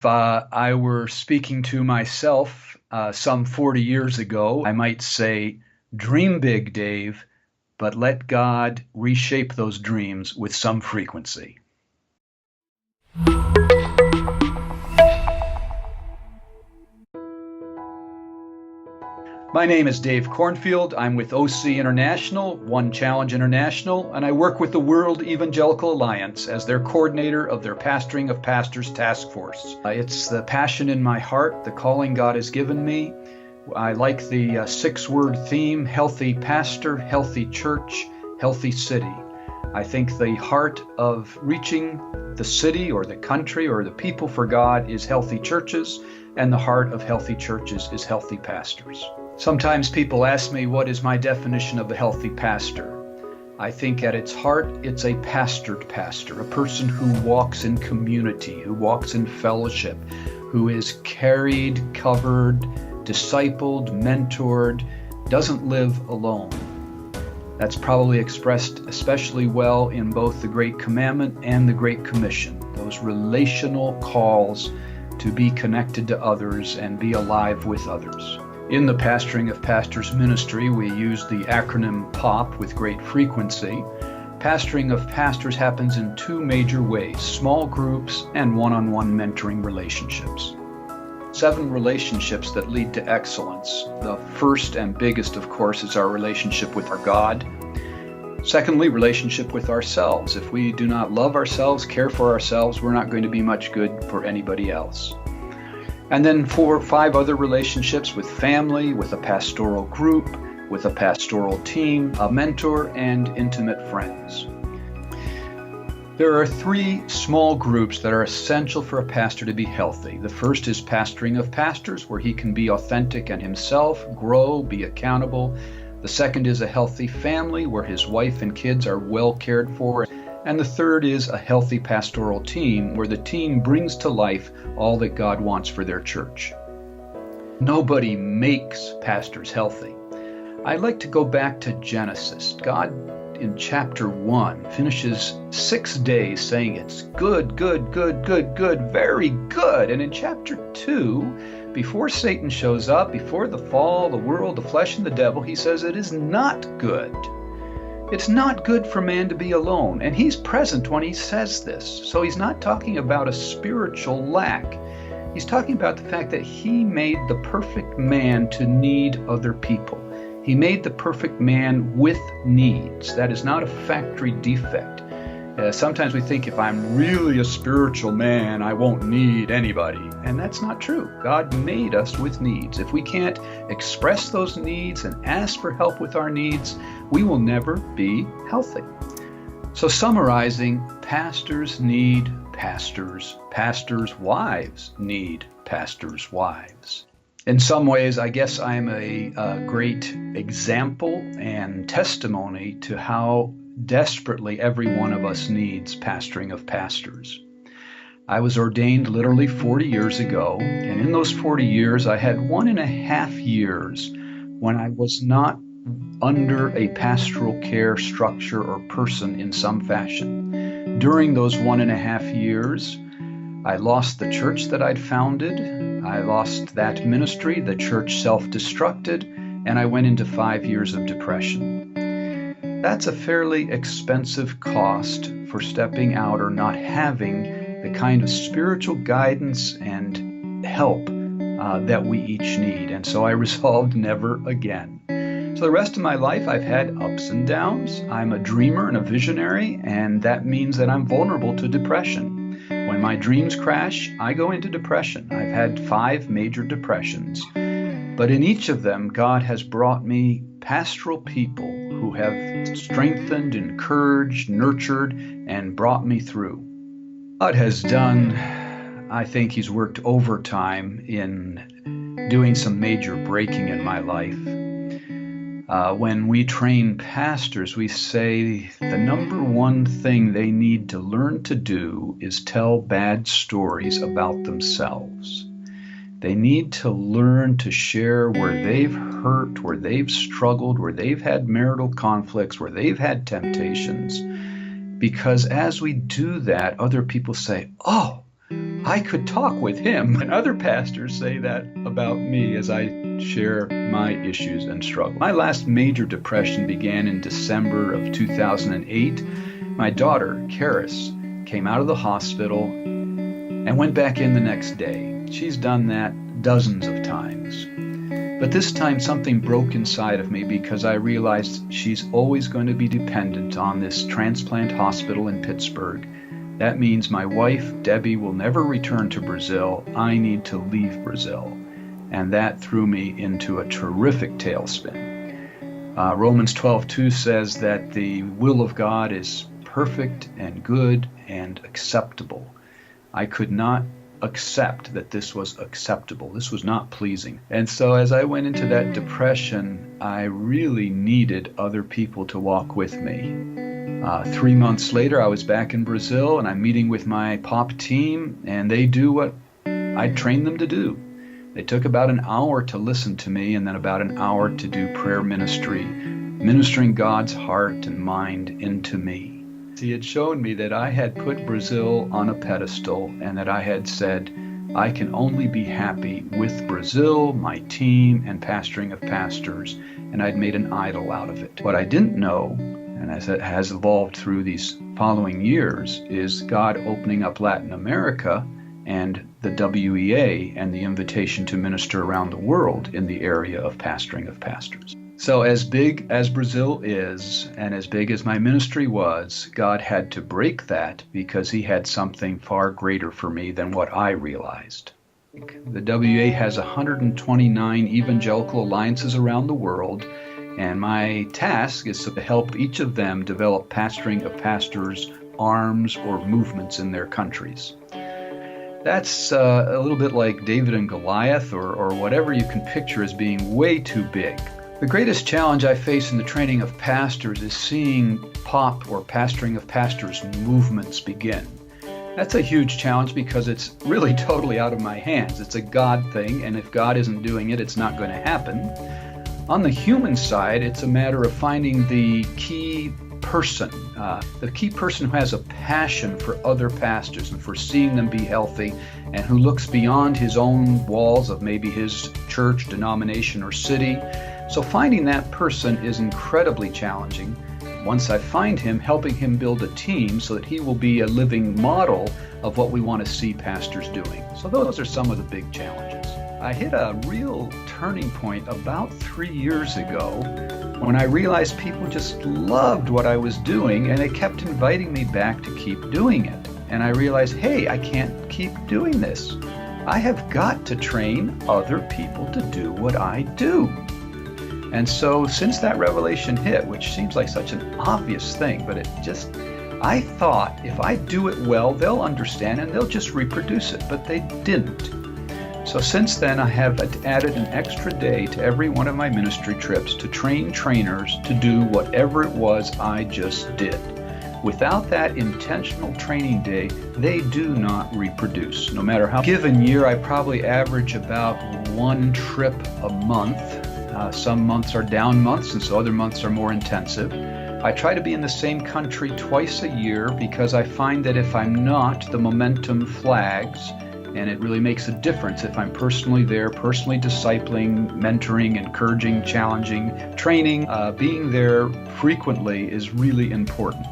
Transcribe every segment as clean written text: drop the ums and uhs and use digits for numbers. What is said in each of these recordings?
I were speaking to myself some 40 years ago, I might say, dream big, Dave, but let God reshape those dreams with some frequency. My name is Dave Cornfield. I'm with OC International, One Challenge International, and I work with the World Evangelical Alliance as their coordinator of their Pastoring of Pastors task force. It's the passion in my heart, the calling God has given me. I like the 6-word theme, healthy pastor, healthy church, healthy city. I think the heart of reaching the city or the country or the people for God is healthy churches, and the heart of healthy churches is healthy pastors. Sometimes people ask me, what is my definition of a healthy pastor? I think at its heart, it's a pastored pastor, a person who walks in community, who walks in fellowship, who is carried, covered, discipled, mentored, doesn't live alone. That's probably expressed especially well in both the Great Commandment and the Great Commission, those relational calls to be connected to others and be alive with others. In the Pastoring of Pastors ministry, we use the acronym P.O.P with great frequency. Pastoring of pastors happens in 2 major ways, small groups and one-on-one mentoring relationships. 7 relationships that lead to excellence. The first and biggest, of course, is our relationship with our God. Secondly, relationship with ourselves. If we do not love ourselves, care for ourselves, we're not going to be much good for anybody else. And then 4 or 5 other relationships with family, with a pastoral group, with a pastoral team, a mentor, and intimate friends. There are 3 small groups that are essential for a pastor to be healthy. The first is pastoring of pastors, where he can be authentic and himself, grow, be accountable. The second is a healthy family, where his wife and kids are well cared for. And the third is a healthy pastoral team, where the team brings to life all that God wants for their church. Nobody makes pastors healthy. I'd like to go back to Genesis. God, in chapter 1, finishes 6 days saying it's good, good, good, good, good, very good. And in chapter 2, before Satan shows up, before the fall, the world, the flesh, and the devil, he says it is not good. It's not good for man to be alone, and he's present when he says this. So he's not talking about a spiritual lack. He's talking about the fact that he made the perfect man to need other people. He made the perfect man with needs. That is not a factory defect. Sometimes we think if I'm really a spiritual man, I won't need anybody. And that's not true. God made us with needs. If we can't express those needs and ask for help with our needs, we will never be healthy. So summarizing, pastors need pastors. Pastors' wives need pastors' wives. In some ways, I guess I'm a great example and testimony to how desperately every one of us needs pastoring of pastors. I was ordained literally 40 years ago, and in those 40 years, I had 1.5 years when I was not under a pastoral care structure or person in some fashion. During those 1.5 years, I lost the church that I'd founded, I lost that ministry, the church self-destructed, and I went into 5 years of depression. That's a fairly expensive cost for stepping out or not having the kind of spiritual guidance and help that we each need. And so I resolved never again. So the rest of my life, I've had ups and downs. I'm a dreamer and a visionary, and that means that I'm vulnerable to depression. When my dreams crash, I go into depression. I've had 5 major depressions. But in each of them, God has brought me pastoral people who have strengthened, encouraged, nurtured, and brought me through. God has done, I think he's worked overtime in doing some major breaking in my life. When we train pastors, we say the number one thing they need to learn to do is tell bad stories about themselves. They need to learn to share where they've hurt, where they've struggled, where they've had marital conflicts, where they've had temptations. Because as we do that, other people say, oh, I could talk with him. And other pastors say that about me as I share my issues and struggles. My last major depression began in December of 2008. My daughter, Karis, came out of the hospital and went back in the next day. She's done that dozens of times. But this time something broke inside of me because I realized she's always going to be dependent on this transplant hospital in Pittsburgh. That means my wife, Debbie, will never return to Brazil. I need to leave Brazil. And that threw me into a terrific tailspin. Romans 12:2 says that the will of God is perfect and good and acceptable. I could not accept that this was acceptable. This was not pleasing. And so as I went into that depression, I really needed other people to walk with me. 3 months later, I was back in Brazil, and I'm meeting with my P.O.P team, and they do what I trained them to do. They took about an hour to listen to me, and then about an hour to do prayer ministry, ministering God's heart and mind into me. He had shown me that I had put Brazil on a pedestal, and that I had said, I can only be happy with Brazil, my team, and pastoring of pastors, and I'd made an idol out of it. What I didn't know, and as it has evolved through these following years, is God opening up Latin America and the WEA and the invitation to minister around the world in the area of pastoring of pastors. So as big as Brazil is, and as big as my ministry was, God had to break that because he had something far greater for me than what I realized. The WEA has 129 evangelical alliances around the world, and my task is to help each of them develop pastoring of pastors' arms or movements in their countries. That's a little bit like David and Goliath, or whatever you can picture as being way too big. The greatest challenge I face in the training of pastors is seeing P.O.P, or pastoring of pastors, movements begin. That's a huge challenge because it's really totally out of my hands. It's a God thing, and if God isn't doing it, it's not going to happen. On the human side, it's a matter of finding the key person who has a passion for other pastors and for seeing them be healthy, and who looks beyond his own walls of maybe his church, denomination, or city. So finding that person is incredibly challenging. Once I find him, helping him build a team so that he will be a living model of what we want to see pastors doing. So those are some of the big challenges. I hit a real turning point about 3 years ago when I realized people just loved what I was doing, and they kept inviting me back to keep doing it. And I realized, hey, I can't keep doing this. I have got to train other people to do what I do. And so since that revelation hit, which seems like such an obvious thing, but I thought if I do it well, they'll understand and they'll just reproduce it, but they didn't. So since then, I have added an extra day to every one of my ministry trips to train trainers to do whatever it was I just did. Without that intentional training day, they do not reproduce. No matter how given year, I probably average about 1 trip a month. Some months are down months, and so other months are more intensive. I try to be in the same country twice a year because I find that if I'm not, the momentum flags, and it really makes a difference if I'm personally there, personally discipling, mentoring, encouraging, challenging, training. Being there frequently is really important.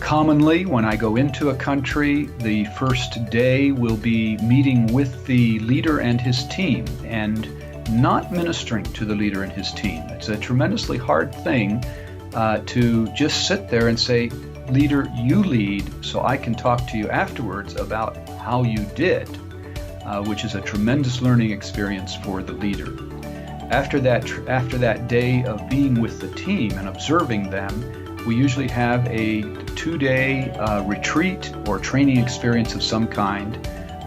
Commonly, when I go into a country, the first day will be meeting with the leader and his team, and not ministering to the leader and his team. It's a tremendously hard thing to just sit there and say, leader, you lead, so I can talk to you afterwards about how you did, which is a tremendous learning experience for the leader. After that day of being with the team and observing them, we usually have a 2-day retreat or training experience of some kind.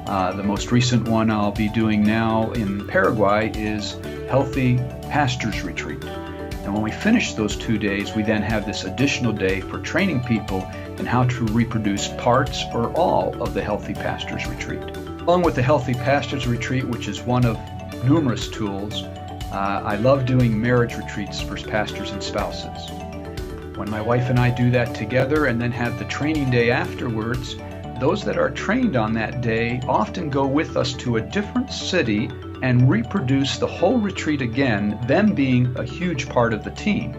The most recent one I'll be doing now in Paraguay is Healthy Pastors Retreat. And when we finish those 2 days, we then have this additional day for training people in how to reproduce parts or all of the Healthy Pastors Retreat. Along with the Healthy Pastors Retreat, which is one of numerous tools, I love doing marriage retreats for pastors and spouses. When my wife and I do that together and then have the training day afterwards, those that are trained on that day often go with us to a different city and reproduce the whole retreat again, them being a huge part of the team.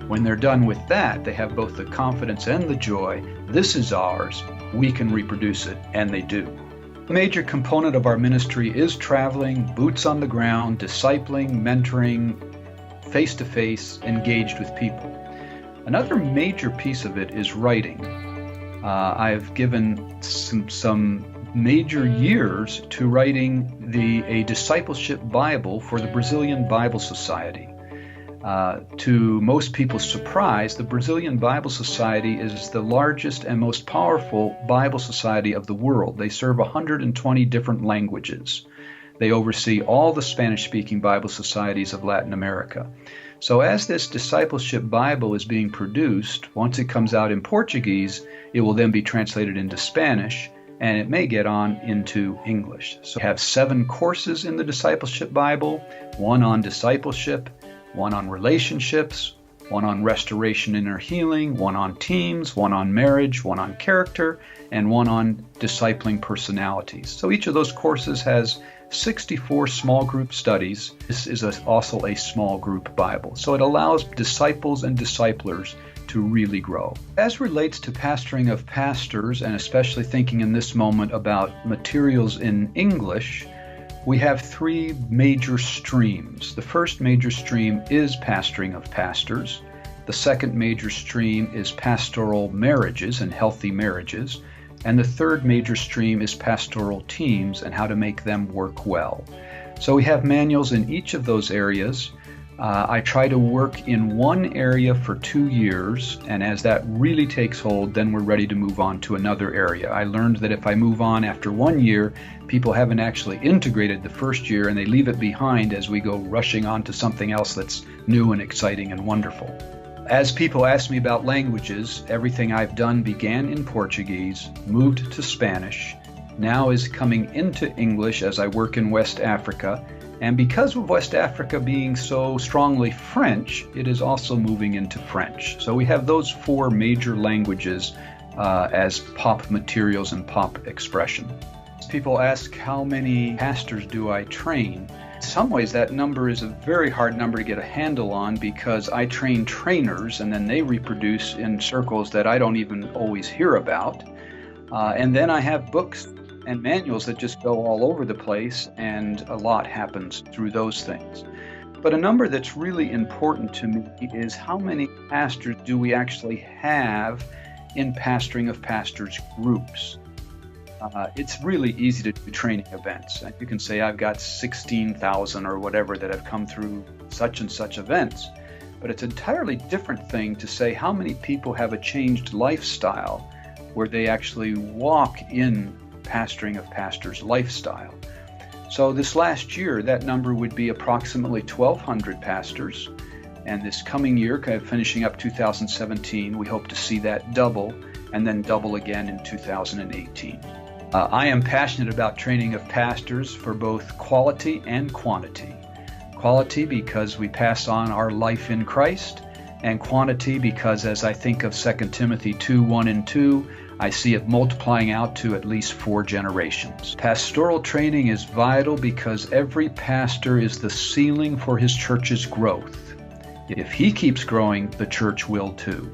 When they're done with that, they have both the confidence and the joy. This is ours. We can reproduce it, and they do. A major component of our ministry is traveling, boots on the ground, discipling, mentoring, face-to-face, engaged with people. Another major piece of it is writing. I've given some major years to writing a discipleship Bible for the Brazilian Bible Society. To most people's surprise, the Brazilian Bible Society is the largest and most powerful Bible society of the world. They serve 120 different languages. They oversee all the Spanish-speaking Bible societies of Latin America. So as this discipleship Bible is being produced, once it comes out in Portuguese, it will then be translated into Spanish, and it may get on into English. So we have 7 courses in the discipleship Bible, 1 on discipleship, 1 on relationships, 1 on restoration and inner healing, 1 on teams, 1 on marriage, 1 on character, and 1 on discipling personalities. So each of those courses has 64 small group studies. This is also a small group Bible. So it allows disciples and disciplers to really grow. As relates to pastoring of pastors, and especially thinking in this moment about materials in English, we have 3 major streams. The first major stream is pastoring of pastors. The second major stream is pastoral marriages and healthy marriages. And the third major stream is pastoral teams and how to make them work well. So we have manuals in each of those areas. I try to work in one area for 2 years, and as that really takes hold, then we're ready to move on to another area. I learned that if I move on after 1 year, people haven't actually integrated the first year and they leave it behind as we go rushing on to something else that's new and exciting and wonderful. As people ask me about languages, everything I've done began in Portuguese, moved to Spanish, now is coming into English as I work in West Africa. And because of West Africa being so strongly French, it is also moving into French. So we have those 4 major languages as POP materials and POP expression. People ask, how many pastors do I train? In some ways, that number is a very hard number to get a handle on because I train trainers and then they reproduce in circles that I don't even always hear about. And then I have books and manuals that just go all over the place, and a lot happens through those things. But a number that's really important to me is how many pastors do we actually have in pastoring of pastors groups. It's really easy to do training events. You can say I've got 16,000 or whatever that have come through such and such events, but it's an entirely different thing to say how many people have a changed lifestyle where they actually walk in pastoring of pastors lifestyle. So this last year, that number would be approximately 1,200 pastors. And this coming year, kind of finishing up 2017, we hope to see that double and then double again in 2018. I am passionate about training of pastors for both quality and quantity. Quality because we pass on our life in Christ, and quantity because as I think of 2 Timothy 2:1 and 2, I see it multiplying out to at least 4 generations. Pastoral training is vital because every pastor is the ceiling for his church's growth. If he keeps growing, the church will too.